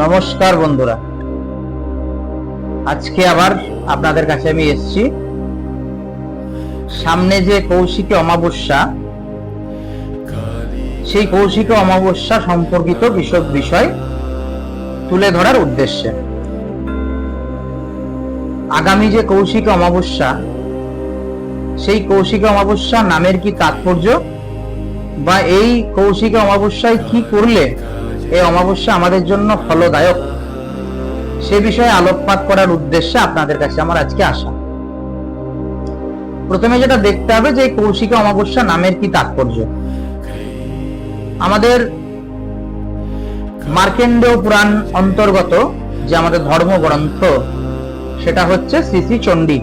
নমস্কার বন্ধুরা, আজকে আবার আপনাদের কাছে আমি এসেছি। সামনে যে কৌশিকী অমাবস্যা, সেই কৌশিকী অমাবস্যা সম্পর্কিত বিষয় তুলে ধরার উদ্দেশ্যে। আগামী যে কৌশিকী অমাবস্যা, সেই কৌশিকী অমাবস্যা নামের কি তাৎপর্য, বা এই কৌশিকী অমাবস্যায় কি করলে এই অমাবস্যা আমাদের জন্য ফলদায়ক, সে বিষয়ে আলোকপাত করার উদ্দেশ্যে আপনাদের কাছে আমার আজকে আসা। প্রথমে যেটা দেখতে হবে যে কৌশিকী অমাবস্যা নামের কি তাৎপর্য। আমাদের মার্কেন্ডেয় পুরাণ অন্তর্গত যে আমাদের ধর্মগ্রন্থ, সেটা হচ্ছে শ্রী শ্রী চণ্ডী।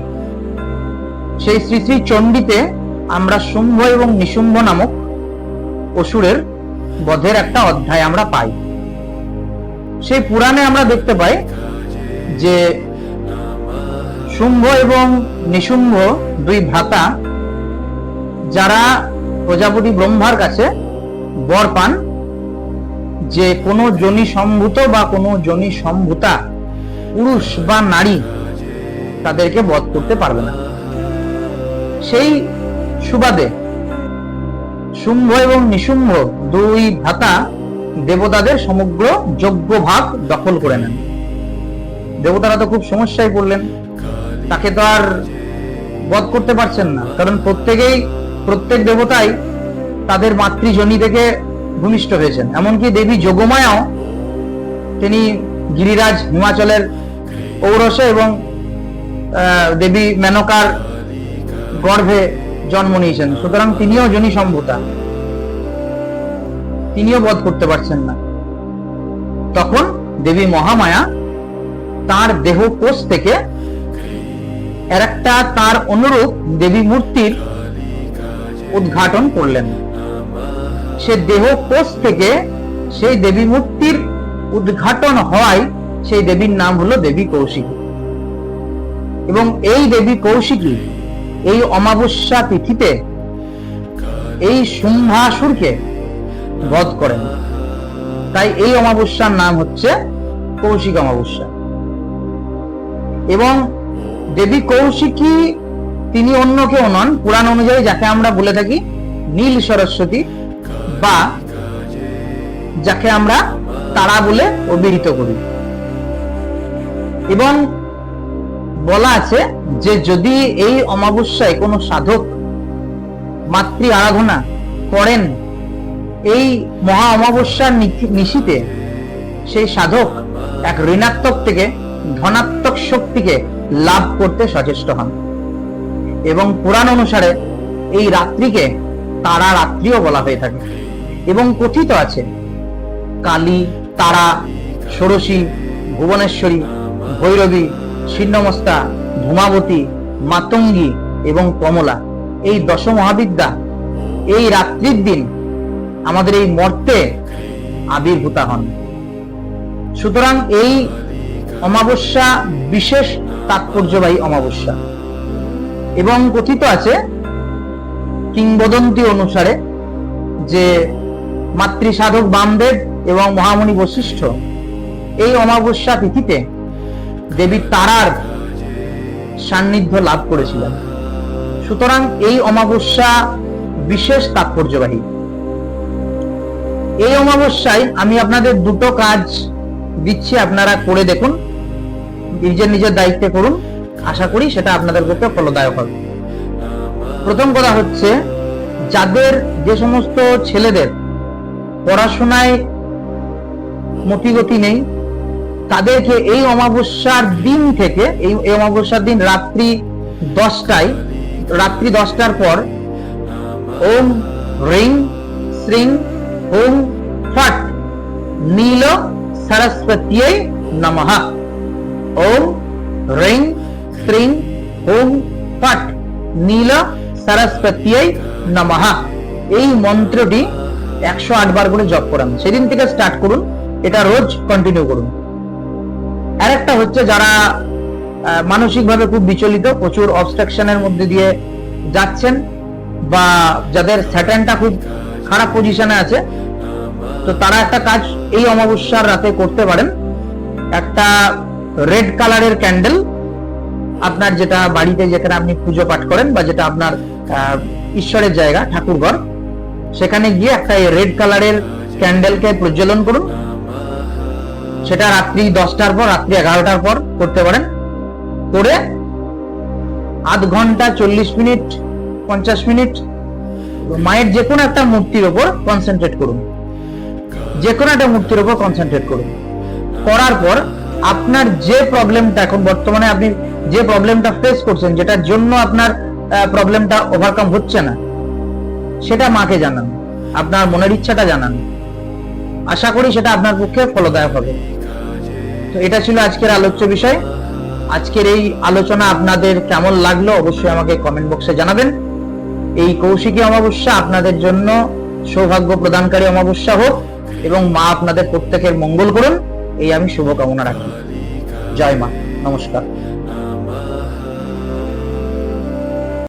সেই শ্রী শ্রী চণ্ডীতে আমরা শুম্ভ এবং নিশুম্ভ নামক অসুরের বধের একটা অধ্যায় আমরা পাই। সেই পুরাণে আমরা দেখতে পাই যে শুম্ভ এবং নিশুম্ভ দুই ভ্রাতা, যারা প্রজাপতি ব্রহ্মার কাছে বর পান যে কোনো যোনি সম্ভূত বা কোনো যোনি সম্ভূতা পুরুষ বা নারী তাদেরকে বধ করতে পারবে না। সেই সুবাদে শুম্ভ এবং নিশুম্ভ দুই ভ্রাতা দেবতাদের সমগ্র যজ্ঞ ভাগ দখল করে নেন। দেবতারা তো খুব সমস্যায় পড়লেন, তাকে তো আর বধ করতে পারছেন না, কারণ প্রত্যেক দেবতাই তাদের মাতৃজনী থেকে ভূমিষ্ঠ হয়েছেন। এমনকি দেবী যোগমায়াও তিনি গিরিরাজ হিমাচলের ঔরসে এবং দেবী মেনকার গর্ভে জন্ম নিয়েছেন, সুতরাং তিনিও যোনি সম্ভূতা, তিনিও বধ করতে পারছেন না। তখন দেবী মহামায়া তার দেহ কোষ থেকে একটা তার অনুরূপ দেবী মূর্তির উদ্ঘাটন করলেন। সে দেহ কোষ থেকে সেই দেবী মূর্তির উদ্ঘাটন হওয়ায় সেই দেবীর নাম হলো দেবী কৌশিকী। এবং এই দেবী কৌশিকী এই অমাবস্যা তিথিতে এই শুম্ভাসুরকে বধ করেন। তাই এই অমাবস্যার নাম হচ্ছে কৌশিক অমাবস্যা। এবং দেবী কৌশিকী তিনি অন্য কেউ নন, পুরাণ অনুযায়ী যাকে আমরা বলে থাকি নীল সরস্বতী, বা যাকে আমরা তারা বলে অভিহিত করি। এবং বলা আছে যে যদি এই অমাবস্যায় কোনো সাধক মাতৃ আরাধনা করেন, এই মহা অমাবস্যার নিশীতে সেই সাধক এক ঋণাত্মক থেকে ধনাত্মক শক্তিকে লাভ করতে সচেষ্ট হন। এবং পুরাণ অনুসারে এই রাত্রিকে তারা রাত্রিও বলা হয়ে থাকে। এবং কথিত আছে কালী, তারা, ষোড়শী, ভুবনেশ্বরী, ভৈরবী, ছিন্নমস্তা, ধূমাবতী, মাতঙ্গী এবং কমলা, এই দশ মহাবিদ্যা এই রাত্রির দিন আমাদের এই মর্তে আবির্ভূতা হন। সুতরাং এই অমাবস্যা বিশেষ তাৎপর্যবাহী অমাবস্যা। এবং কথিত আছে কিংবদন্তি অনুসারে যে মাতৃ সাধক বামদেব এবং মহামুনি বশিষ্ঠ এই অমাবস্যা তিথিতে দেবী তারার সান্নিধ্য লাভ করেছিলেন। সুতরাং এই অমাবস্যা বিশেষ তাৎপর্যবাহী। এই অমাবস্যায় আমি আপনাদের দুটো কাজ দিচ্ছি, আপনারা করে দেখুন, নিজের দায়িত্বে করুন, আশা করি সেটা আপনাদের পক্ষে ফলদায়ক হবে। প্রথম কথা হচ্ছে, যাদের যে সমস্ত ছেলেদের পড়াশোনায় মতিগতি নেই, তাদেরকে এই অমাবস্যার দিন থেকে, এই অমাবস্যার দিন রাত্রি 10টার পর ওম রিং শ্রিং ওম ফট নীল সরস্বতীয়ে নমঃ, ওম রিং শ্রিং ওম ফট নীল সরস্বতীয়ে নমঃ, এই মন্ত্রটি 108 বার করে জপ করান। সেদিন থেকে স্টার্ট করুন, এটা রোজ কন্টিনিউ করুন। আরেকটা হচ্ছে, যারা মানসিকভাবে খুব বিচলিত, প্রচুর অবস্ট্রাকশনের মধ্যে দিয়ে যাচ্ছেন, বা যাদের স্যাটার্নটা খুব খারাপ পজিশনে আছে, তো তারা একটা কাজ এই অমাবস্যার রাতে করতে পারেন। একটা রেড কালারের ক্যান্ডেল, আপনার যেটা বাড়িতে যেখানে আপনি পুজো পাঠ করেন বা যেটা আপনার ঈশ্বরের জায়গা ঠাকুরঘর, সেখানে গিয়ে একটা রেড কালারের ক্যান্ডেলকে প্রজ্বলন করুন। সেটা রাত্রি 10টার পর, রাত্রি 11টার পর করতে পারেন। করে আধ ঘন্টা, 40 মিনিট, 50 মিনিট মায়ের যে কোনো একটা মূর্তির ওপর কনসেন্ট্রেট করুন। যে কোনো একটা মূর্তির ওপর কনসেন্ট্রেট করুন। করার পর আপনার যে প্রবলেমটা এখন বর্তমানে আপনি যে প্রবলেমটা ফেস করছেন, যেটার জন্য আপনার প্রবলেমটা ওভারকাম হচ্ছে না, সেটা মাকে জানান, আপনার মনের ইচ্ছাটা জানান। আশা করি সেটা আপনার পক্ষে ফলদায়ক হবে। তো এটা ছিল আজকের আলোচ্য বিষয়। আজকের এই আলোচনা আপনাদের কেমন লাগলো অবশ্যই আমাকে কমেন্ট বক্সে জানাবেন। এই কৌশিকী অমাবস্যা আপনাদের জন্য সৌভাগ্য প্রদানকারী অমাবস্যা হোক এবং মা আপনাদের প্রত্যেকের মঙ্গল করুন, এই আমি শুভকামনা রাখি। জয় মা। নমস্কার।